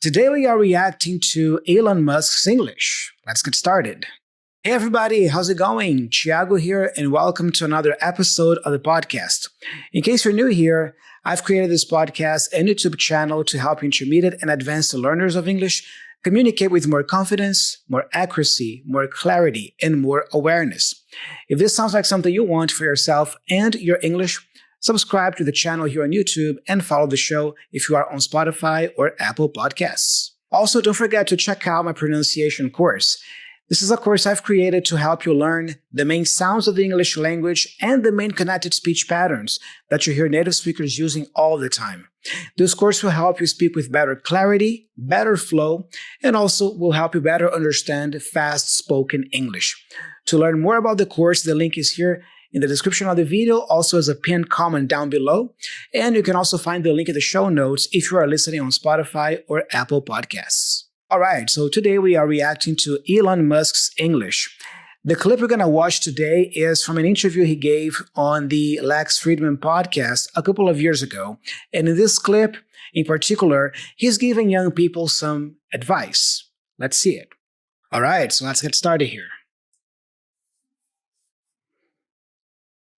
Today we are reacting to Elon Musk's English. Let's get started. Hey everybody, how's it going? Thiago here and welcome to another episode of the podcast. In case you're new here, I've created this podcast and YouTube channel to help intermediate and advanced learners of English communicate with more confidence, more accuracy, more clarity, and more awareness. If this sounds like something you want for yourself and your English, subscribe to the channel here on YouTube and follow the show if you are on Spotify or Apple Podcasts. Also, don't forget to check out my pronunciation course. This is a course I've created to help you learn the main sounds of the English language and the main connected speech patterns that you hear native speakers using all the time. This course will help you speak with better clarity, better flow, and also will help you better understand fast-spoken English. To learn more about the course, the link is here in the description of the video, also as a pinned comment down below. And you can also find the link in the show notes if you are listening on Spotify or Apple Podcasts. All right, so today we are reacting to Elon Musk's English. The clip we're going to watch today is from an interview he gave on the Lex Fridman podcast a couple of years ago. And in this clip, in particular, he's giving young people some advice. Let's see it. All right, so let's get started here.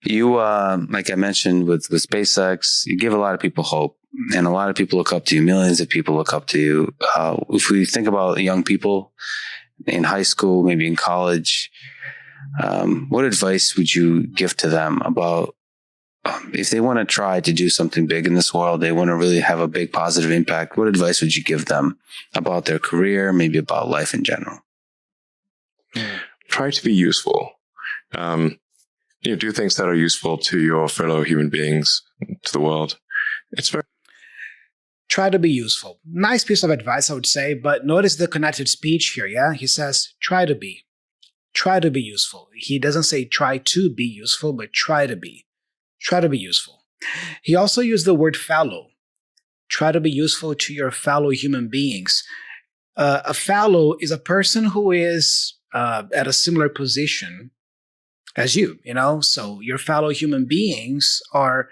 You, like I mentioned with SpaceX, you give a lot of people hope, and a lot of people look up to you. Millions of people look up to you. If we think about young people in high school, maybe in college, what advice would you give to them about if they want to try to do something big in this world, they want to really have a big positive impact? What advice would you give them about their career, maybe about life in general? Try to be useful. Do things that are useful to your fellow human beings, to the world. Try to be useful. Nice piece of advice, I would say, but notice the connected speech here, yeah? He says, try to be. Try to be useful. He doesn't say try to be useful, but try to be. Try to be useful. He also used the word fellow. Try to be useful to your fellow human beings. A fellow is a person who is at a similar position as you, so your fellow human beings are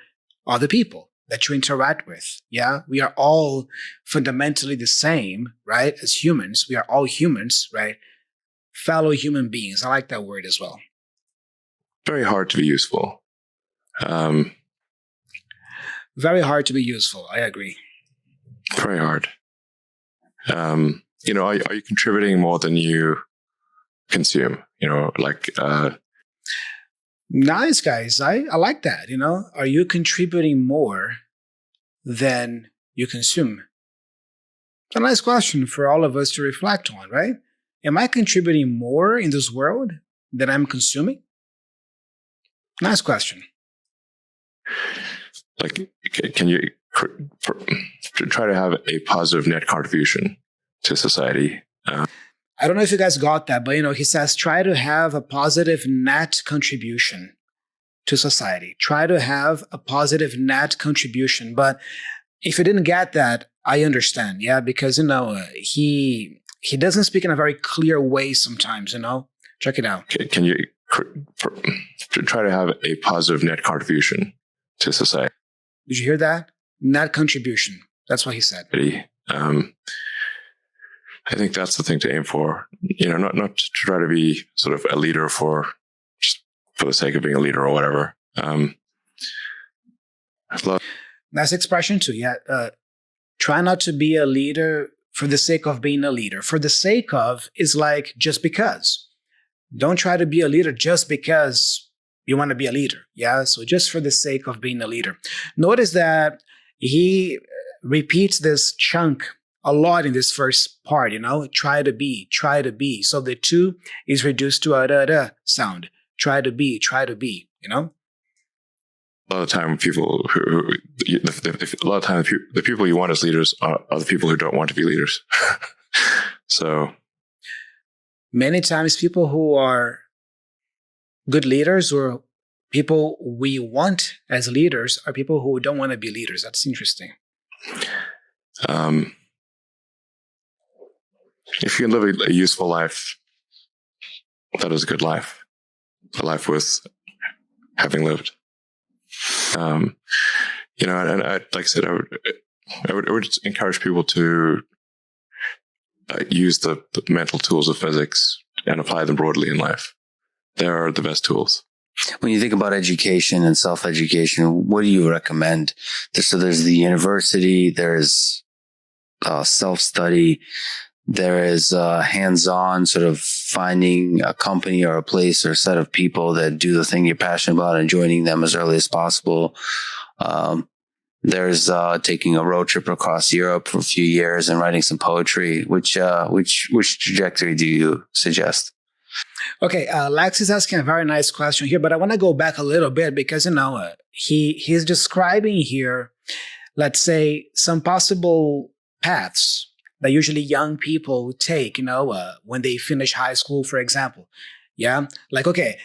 other people that you interact with. Yeah, we are all fundamentally the same, right? As humans, we are all humans, right? Fellow human beings. I like that word as well. Very hard to be useful. Very hard to be useful. I agree. Very hard. Are you contributing more than you consume? Nice, guys. I like that, Are you contributing more than you consume? It's a nice question for all of us to reflect on, right? Am I contributing more in this world than I'm consuming? Nice question. Can you try to have a positive net contribution to society? I don't know if you guys got that, but he says, try to have a positive net contribution to society. Try to have a positive net contribution. But if you didn't get that, I understand. Yeah, because, he doesn't speak in a very clear way sometimes, Check it out. Can you try to have a positive net contribution to society? Did you hear that? Net contribution. That's what he said. I think that's the thing to aim for. Not to try to be sort of a leader for the sake of being a leader or whatever. Nice expression too. Yeah. Try not to be a leader for the sake of being a leader. For the sake of is like just because. Don't try to be a leader just because you want to be a leader. Yeah. So just for the sake of being a leader. Notice that he repeats this chunk a lot in this first part, try to be. So the two is reduced to a da sound. Try to be. A lot of the time, the people you want as leaders are the people who don't want to be leaders. So many times people who are good leaders or people we want as leaders are people who don't want to be leaders. That's interesting. If you can live a useful life, that is a good life. A life worth having lived. And I, like I said, I would encourage people to use the mental tools of physics and apply them broadly in life. They are the best tools. When you think about education and self-education, what do you recommend? So there's the university, there's self-study, there is hands-on, sort of finding a company or a place or a set of people that do the thing you're passionate about and joining them as early as possible. There's taking a road trip across Europe for a few years and writing some poetry. Which trajectory do you suggest? Okay, Lex is asking a very nice question here, but I want to go back a little bit because, he's describing here, let's say, some possible paths that usually young people take, when they finish high school, for example. Yeah, like, okay,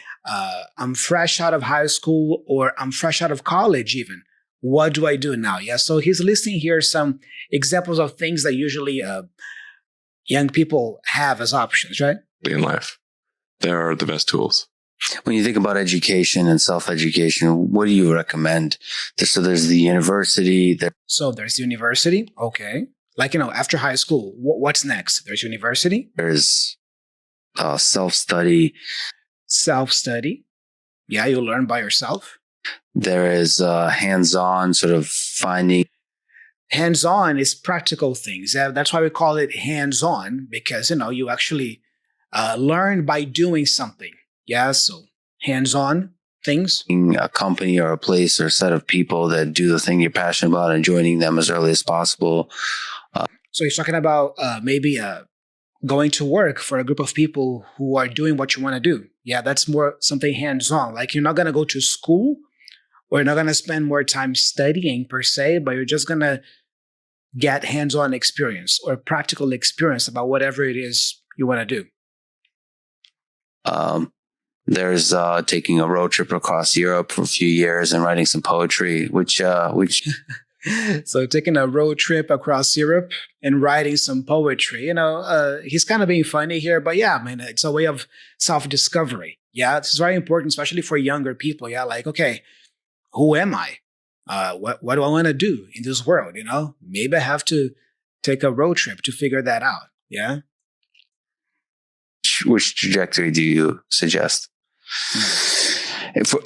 I'm fresh out of high school or I'm fresh out of college even. What do I do now? Yeah, so he's listing here some examples of things that usually young people have as options, right? In life. They are the best tools. When you think about education and self-education, what do you recommend? So there's the university. So there's university. Okay. Like, after high school, what's next? There's university. There's self-study. Self-study. Yeah, you learn by yourself. There is hands-on, sort of finding. Hands-on is practical things. That's why we call it hands-on, because, you actually learn by doing something. Yeah, so hands-on things. A company or a place or a set of people that do the thing you're passionate about and joining them as early as possible. So he's talking about maybe going to work for a group of people who are doing what you want to do. Yeah, that's more something hands-on. Like, you're not going to go to school or you're not going to spend more time studying per se, but you're just going to get hands-on experience or practical experience about whatever it is you want to do. There's taking a road trip across Europe for a few years and writing some poetry, which So taking a road trip across Europe and writing some poetry, he's kind of being funny here, but yeah, I mean, it's a way of self-discovery. Yeah, this is very important, especially for younger people. Yeah, like, okay, who am I? What do I want to do in this world? Maybe I have to take a road trip to figure that out. Yeah. Which trajectory do you suggest?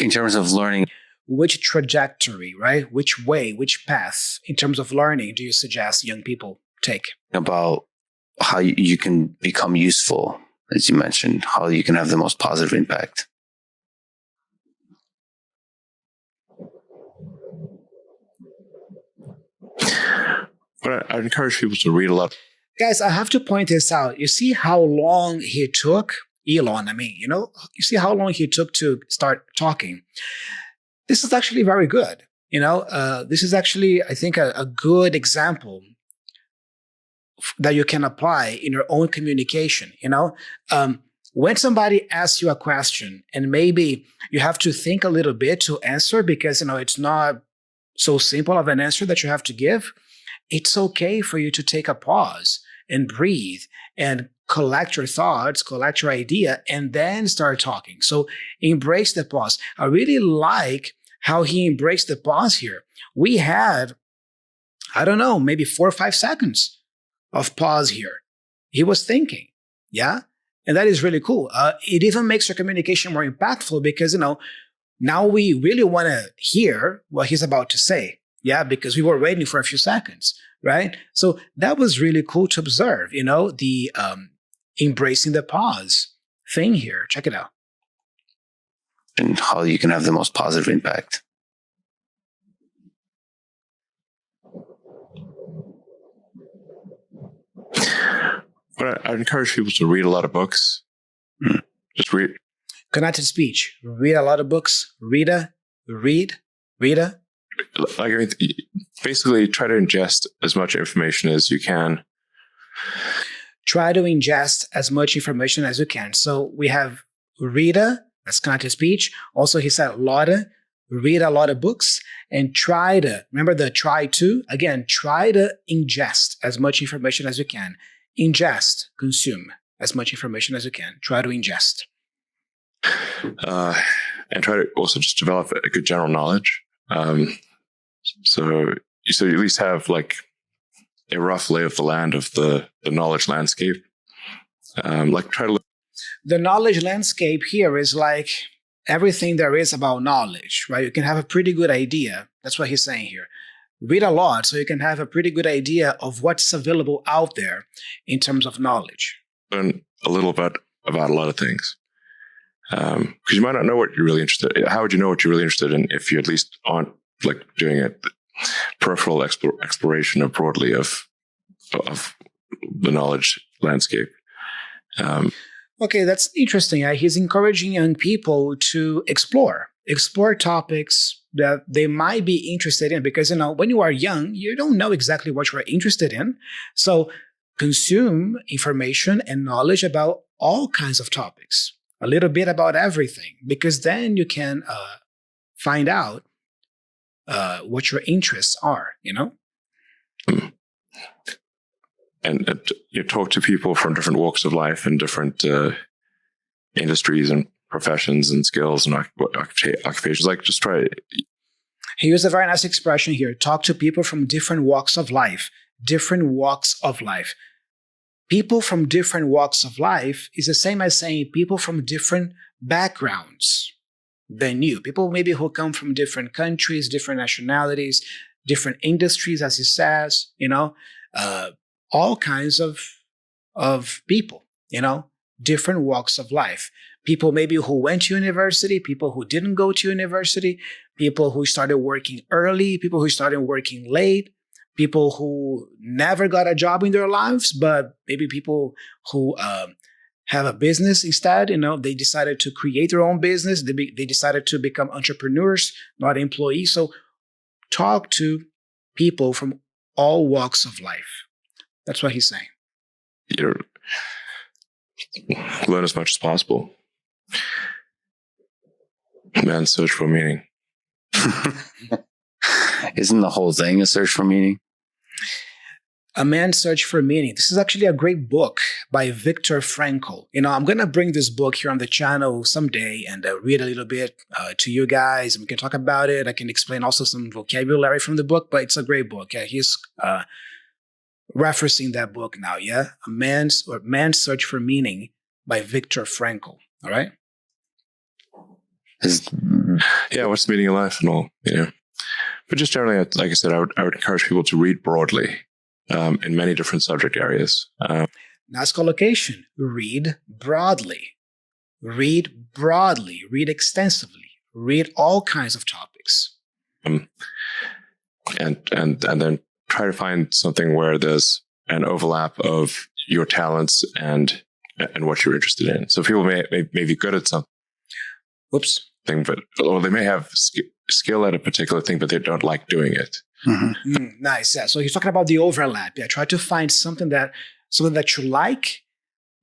In terms of learning? Which trajectory, right? Which way, which path in terms of learning do you suggest young people take? About how you can become useful, as you mentioned, how you can have the most positive impact. But I encourage people to read a lot. Guys, I have to point this out. You see how long he took, Elon, you see how long he took to start talking. This is actually very good. This is actually, I think, a good example that you can apply in your own communication. When somebody asks you a question and maybe you have to think a little bit to answer because, it's not so simple of an answer that you have to give, it's okay for you to take a pause and breathe and collect your thoughts, collect your idea, and then start talking. So embrace the pause. I really like how he embraced the pause here. We had, I don't know, maybe 4 or 5 seconds of pause here. He was thinking, yeah? And that is really cool. It even makes your communication more impactful because, now we really want to hear what he's about to say. Yeah, because we were waiting for a few seconds, right? So that was really cool to observe, the embracing the pause thing here. Check it out. And how you can have the most positive impact. But I encourage people to read a lot of books. Just read. Connected speech. Read a lot of books. Reader. Basically, try to ingest as much information as you can. Try to ingest as much information as you can. So we have reader, that's connected speech. Also, he said read a lot of books, and try to, remember the try to? Again, try to ingest as much information as you can. Ingest, consume as much information as you can. Try to ingest. And try to also just develop a good general knowledge. So you at least have a rough lay of the land of the knowledge landscape. Try to look. The knowledge landscape here is like everything there is about knowledge, right? You can have a pretty good idea. That's what he's saying here. Read a lot so you can have a pretty good idea of what's available out there in terms of knowledge. Learn a little bit about a lot of things. Because you might not know what you're really interested in. How would you know what you're really interested in if you at least aren't like doing a peripheral exploration of broadly of the knowledge landscape? Okay, that's interesting. He's encouraging young people to explore topics that they might be interested in, because, when you are young, you don't know exactly what you're interested in. So consume information and knowledge about all kinds of topics, a little bit about everything, because then you can find out what your interests are, And you talk to people from different walks of life and different industries and professions and skills and occupations. Like, just try. He used a very nice expression here. Talk to people from different walks of life. Different walks of life. People from different walks of life is the same as saying people from different backgrounds than you. People maybe who come from different countries, different nationalities, different industries, as he says, all kinds of people, different walks of life. People maybe who went to university, people who didn't go to university, people who started working early, people who started working late, people who never got a job in their lives, but maybe people who have a business instead. They decided to create their own business. They decided to become entrepreneurs, not employees. So talk to people from all walks of life. That's what he's saying. Learn as much as possible. Man's search for meaning. Isn't the whole thing a search for meaning? A Man's Search for Meaning. This is actually a great book by Viktor Frankl. I'm going to bring this book here on the channel someday and read a little bit to you guys. And we can talk about it. I can explain also some vocabulary from the book, but it's a great book. Yeah, he's referencing that book now. Yeah, Man's Search for Meaning by Viktor Frankl. All right. What's the meaning of life and all, But just generally, like I said, I would encourage people to read broadly in many different subject areas. Nice collocation. Read broadly. Read broadly. Read extensively. Read all kinds of topics. And then try to find something where there's an overlap of your talents and what you're interested in. So people may be good at something. Whoops. Or they may have skill at a particular thing, but they don't like doing it. Mm-hmm. Nice. Yeah. So he's talking about the overlap. Yeah. Try to find something that you like,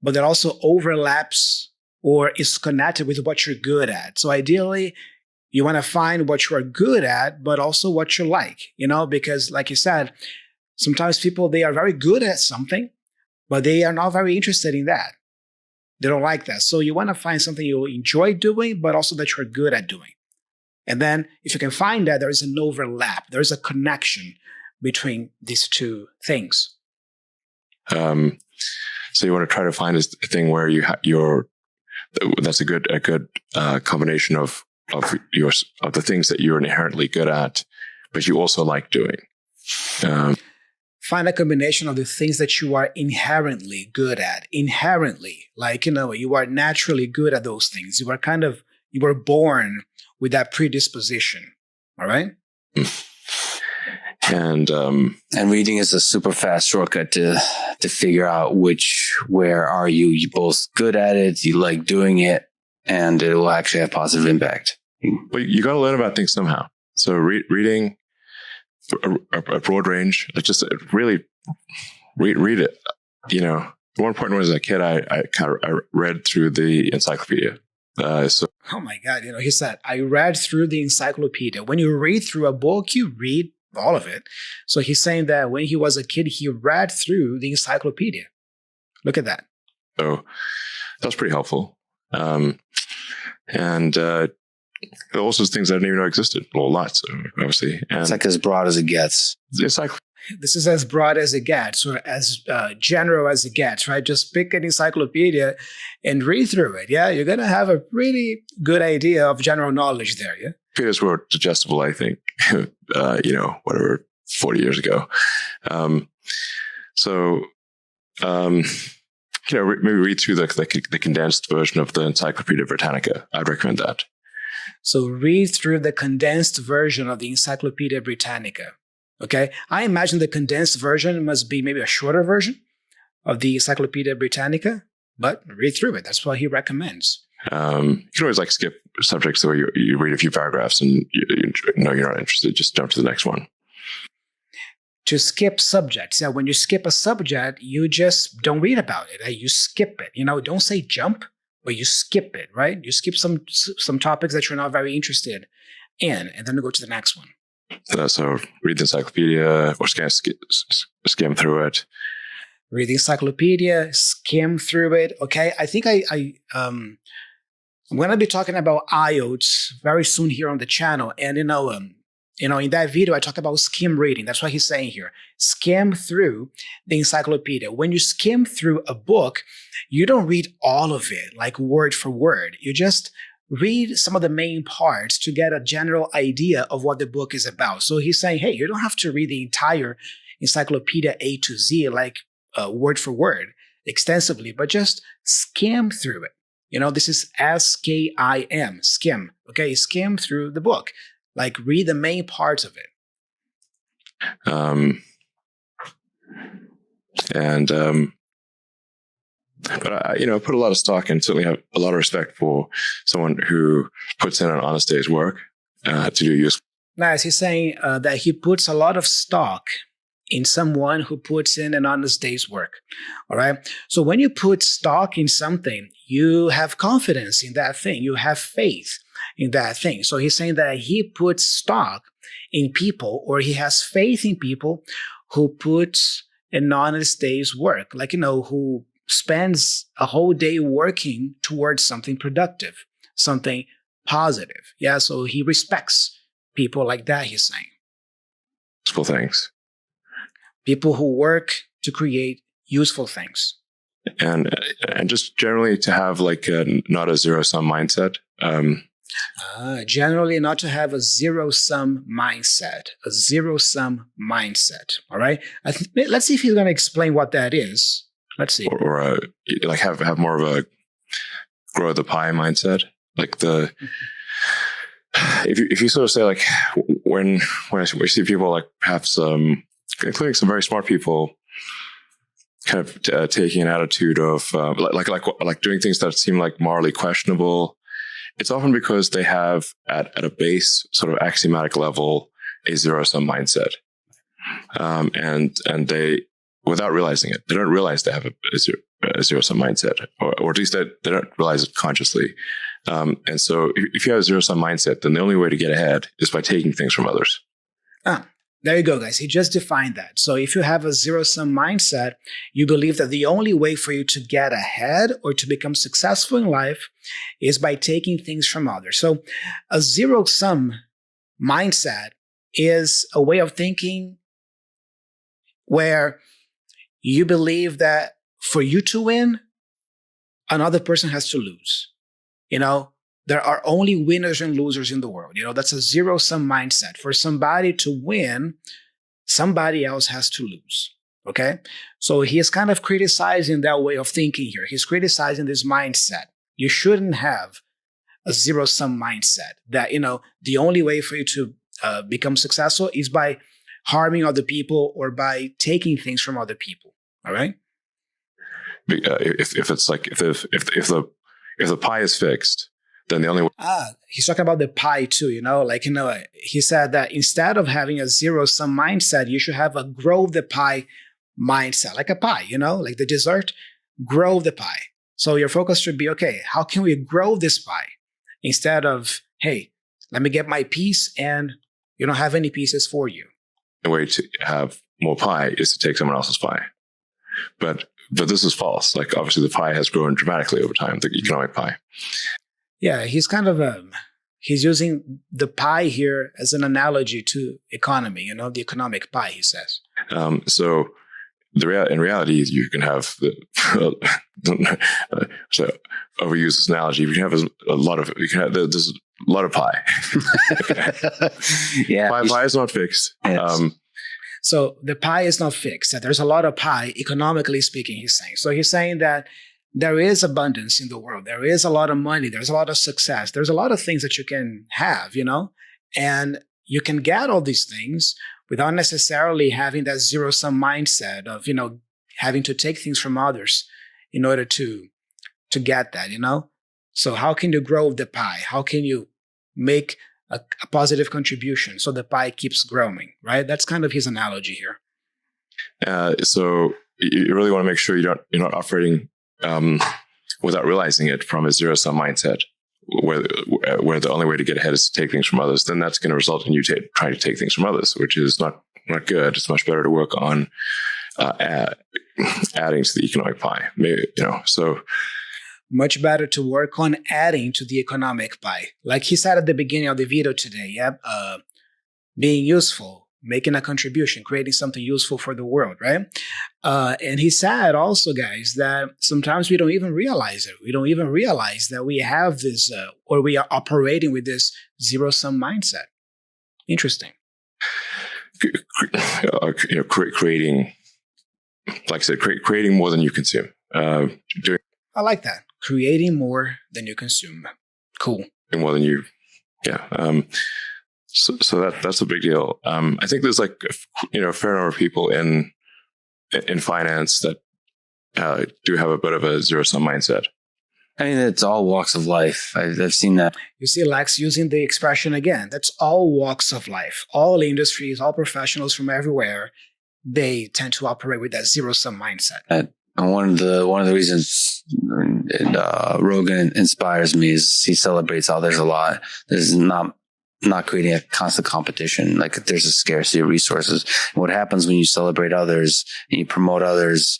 but that also overlaps or is connected with what you're good at. So ideally, you want to find what you are good at, but also what you like, because like you said, sometimes people, they are very good at something, but they are not very interested in that. They don't like that. So you want to find something you enjoy doing, but also that you're good at doing. And then if you can find that, there is an overlap. There is a connection between these two things. So you want to try to find a thing where that's a good combination of the things that you're inherently good at, but you also like doing. Find a combination of the things that you are inherently good at. Inherently, like, you are naturally good at those things. You were born with that predisposition. All right? And reading is a super fast shortcut to figure out where are you both good at it, you like doing it, and it will actually have positive impact. But you got to learn about things somehow. So reading a broad range, just really read it. At one point when I was a kid, I read through the encyclopedia. Oh my God. He said, I read through the encyclopedia. When you read through a book, you read all of it. So he's saying that when he was a kid, he read through the encyclopedia. Look at that. So that was pretty helpful. Also things I didn't even know existed. Well, lots, obviously. And it's like as broad as it gets. It's like, this is as broad as it gets, or as general as it gets, right? Just pick an encyclopedia and read through it. Yeah, you're going to have a pretty good idea of general knowledge there. Yeah. Computers were digestible, I think, 40 years ago. Maybe read through the condensed version of the Encyclopedia Britannica. I'd recommend that. So read through the condensed version of the Encyclopedia Britannica. Okay. I imagine the condensed version must be maybe a shorter version of the Encyclopedia Britannica, but read through it. That's what he recommends. You can always skip subjects where you read a few paragraphs and you know you're not interested. Just jump to the next one. To skip subjects. Yeah, when you skip a subject, you just don't read about it. Right? You skip it. Don't say jump, but you skip it, right? You skip some topics that you're not very interested in, and then you go to the next one. So read the encyclopedia or skim through it. Read the encyclopedia, skim through it. Okay, I think I'm going to be talking about IELTS very soon here on the channel, and in that video I talk about skim reading. That's what he's saying here. Skim through the encyclopedia. When you skim through a book, you don't read all of it like word for word. You just read some of the main parts to get a general idea of what the book is about. So he's saying, hey, you don't have to read the entire encyclopedia A to Z like word for word extensively, but just skim through it. This is S-K-I-M, skim. Okay, skim through the book. Read the main parts of it. But I put a lot of stock and certainly have a lot of respect for someone who puts in an honest day's work to do useful. Nice. He's saying that he puts a lot of stock in someone who puts in an honest day's work. All right. So when you put stock in something, you have confidence in that thing. You have faith in that thing. So he's saying that he puts stock in people, or he has faith in people who put an honest day's work, who spends a whole day working towards something productive, something positive. Yeah, so he respects people like that, he's saying. Useful things. People who work to create useful things. And just generally to have not a zero-sum mindset. Generally not to have a zero-sum mindset. A zero-sum mindset. All right? Let's see if he's going to explain what that is. Let's see. Or have more of a grow the pie mindset. If you sort of say when I see people have some, including some very smart people, kind of taking an attitude of doing things that seem morally questionable, it's often because they have at a base sort of axiomatic level a zero-sum mindset, and they, without realizing it, they don't realize they have a zero-sum mindset, or at least they don't realize it consciously. And so if you have a zero-sum mindset, then the only way to get ahead is by taking things from others. There you go, guys. He just defined that. So if you have a zero-sum mindset, you believe that the only way for you to get ahead or to become successful in life is by taking things from others. So a zero-sum mindset is a way of thinking where you believe that for you to win, another person has to lose. There are only winners and losers in the world. That's a zero-sum mindset. For somebody to win, somebody else has to lose. Okay? So he is kind of criticizing that way of thinking here. He's criticizing this mindset. You shouldn't have a zero-sum mindset that, the only way for you to become successful is by harming other people or by taking things from other people. All right? If the pie is fixed, then the only way. He's talking about the pie too, he said that instead of having a zero-sum mindset, you should have a grow the pie mindset, like a pie, like the dessert, grow the pie. So your focus should be, okay, how can we grow this pie? Instead of, hey, let me get my piece and you don't have any pieces for you. The way to have more pie is to take someone else's pie. But this is false. Obviously the pie has grown dramatically over time, the economic pie. Yeah, he's kind of he's using the pie here as an analogy to economy, the economic pie, he says. So in reality, you can have so overuse this analogy. You can have there's a lot of pie. Yeah. Pie is not fixed. Yes. So the pie is not fixed. That there's a lot of pie, economically speaking, he's saying. So he's saying that there is abundance in the world. There is a lot of money. There's a lot of success. There's a lot of things that you can have, and you can get all these things without necessarily having that zero-sum mindset of, having to take things from others in order to get that, So how can you grow the pie? How can you make a positive contribution so the pie keeps growing, right? That's kind of his analogy here. So you really want to make sure you're not operating without realizing it from a zero-sum mindset, where the only way to get ahead is to take things from others. Then that's going to result in you trying to take things from others, which is not good. It's much better to work on adding to the economic pie. Maybe, so. Much better to work on adding to the economic pie. Like he said at the beginning of the video today, being useful, making a contribution, creating something useful for the world, right? And he said also, guys, that sometimes we don't even realize it. We don't even realize that we have this, or we are operating with this zero-sum mindset. Interesting. Creating, like I said, creating more than you consume. I like that. Creating more than you consume. Cool. More than you, yeah. So that's a big deal. I think there's a fair number of people in finance that do have a bit of a zero-sum mindset. I mean, it's all walks of life. I've seen that. You see Lex using the expression again. That's all walks of life. All industries, all professionals from everywhere, they tend to operate with that zero-sum mindset. And one of the reasons Rogan inspires me is he celebrates how there's a lot. There's not creating a constant competition. Like there's a scarcity of resources. And what happens when you celebrate others and you promote others,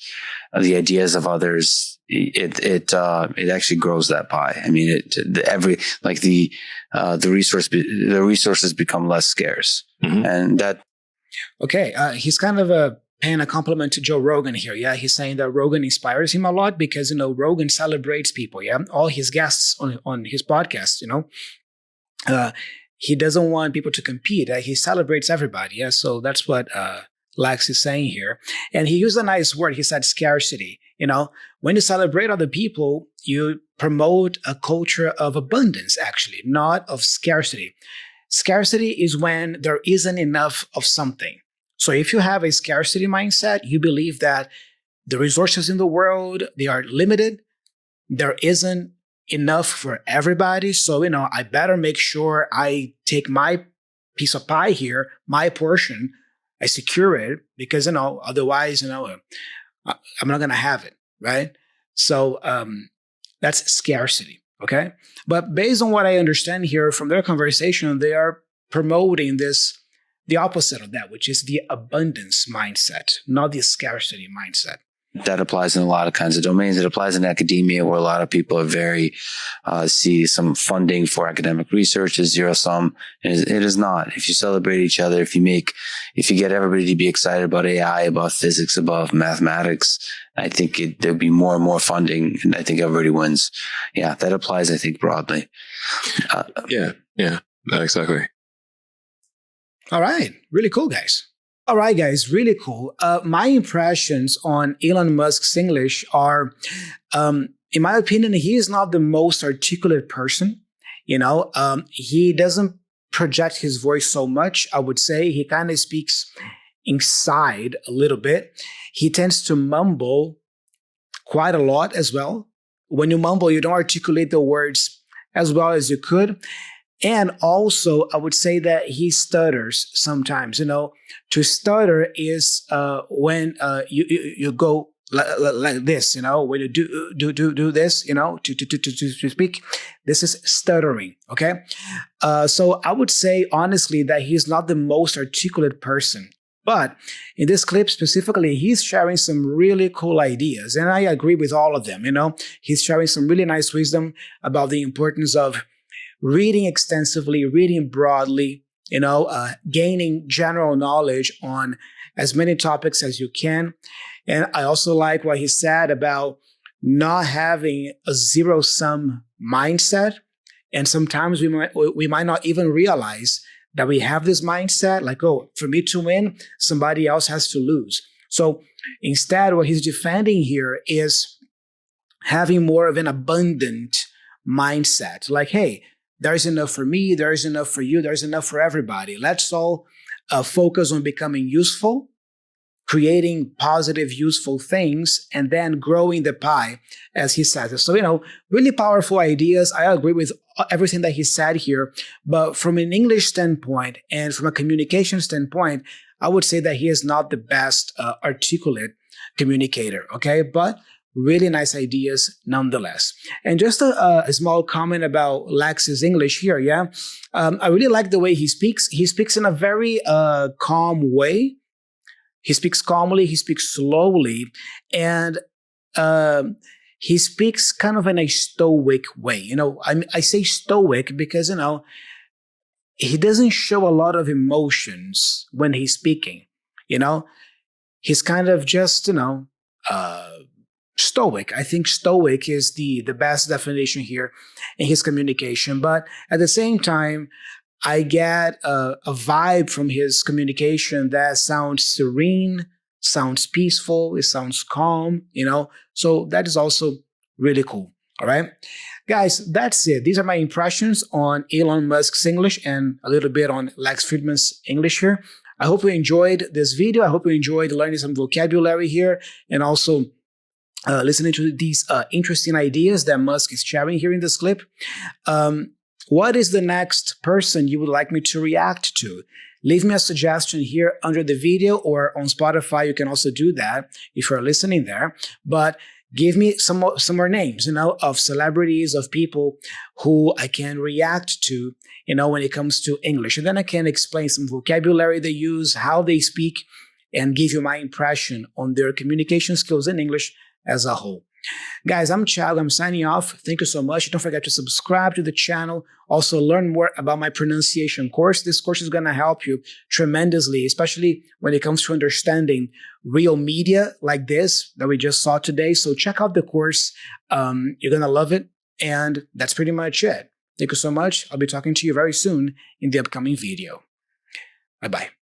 the ideas of others, it actually grows that pie. I mean, the resources become less scarce, and that. Okay, he's kind of paying a compliment to Joe Rogan here. Yeah, he's saying that Rogan inspires him a lot because, Rogan celebrates people. Yeah, all his guests on his podcast, he doesn't want people to compete. He celebrates everybody. Yeah, so that's what Lex is saying here. And he used a nice word. He said scarcity. When you celebrate other people, you promote a culture of abundance, actually, not of scarcity. Scarcity is when there isn't enough of something. So if you have a scarcity mindset, you believe that the resources in the world, they are limited. There isn't enough for everybody. So, I better make sure I take my piece of pie here, my portion, I secure it because, otherwise, I'm not going to have it, right? So that's scarcity, okay? But based on what I understand here from their conversation, they are promoting the opposite of that, which is the abundance mindset, not the scarcity mindset. That applies in a lot of kinds of domains. It applies in academia, where a lot of people are very see some funding for academic research as zero sum. It is not. If you celebrate each other, if you get everybody to be excited about AI, about physics, about mathematics, I think there'll be more and more funding, and I think everybody wins. Yeah, that applies, I think, broadly. Yeah, exactly. All right, really cool, guys. All right, guys, really cool. My impressions on Elon Musk's English are, in my opinion, he is not the most articulate person. He doesn't project his voice so much. I would say he kind of speaks inside a little bit. He tends to mumble quite a lot as well. When you mumble, you don't articulate the words as well as you could. And also, I would say that he stutters sometimes. To stutter is when you go like this. When you do this. To speak. This is stuttering. Okay. So I would say honestly that he's not the most articulate person. But in this clip specifically, he's sharing some really cool ideas, and I agree with all of them. He's sharing some really nice wisdom about the importance of reading extensively, reading broadly, gaining general knowledge on as many topics as you can. And I also like what he said about not having a zero-sum mindset. And sometimes we might not even realize that we have this mindset, like, oh, for me to win, somebody else has to lose. So instead, what he's defending here is having more of an abundant mindset. Like, hey, there's enough for me, there's enough for you, there's enough for everybody. Let's all focus on becoming useful, creating positive, useful things, and then growing the pie, as he says. So, really powerful ideas. I agree with everything that he said here. But from an English standpoint and from a communication standpoint, I would say that he is not the best articulate communicator, okay? But really nice ideas nonetheless. And just a small comment about Lex's English here, yeah? I really like the way he speaks. He speaks in a very calm way. He speaks calmly, he speaks slowly, and he speaks kind of in a stoic way. I say stoic because, he doesn't show a lot of emotions when he's speaking. He's kind of just, stoic. I think stoic is the best definition here in his communication. But at the same time, I get a vibe from his communication that sounds serene, sounds peaceful, it sounds calm, So that is also really cool. All right. Guys, that's it. These are my impressions on Elon Musk's English and a little bit on Lex Fridman's English here. I hope you enjoyed this video. I hope you enjoyed learning some vocabulary here and also listening to these interesting ideas that Musk is sharing here in this clip. What is the next person you would like me to react to? Leave me a suggestion here under the video, or on Spotify. You can also do that if you're listening there. But give me some more names, of celebrities, of people who I can react to, when it comes to English. And then I can explain some vocabulary they use, how they speak, and give you my impression on their communication skills in English as a whole. Guys, I'm Thiago. I'm signing off. Thank you so much. Don't forget to subscribe to the channel. Also, learn more about my pronunciation course. This course is going to help you tremendously, especially when it comes to understanding real media like this that we just saw today. So check out the course. You're going to love it. And that's pretty much it. Thank you so much. I'll be talking to you very soon in the upcoming video. Bye-bye.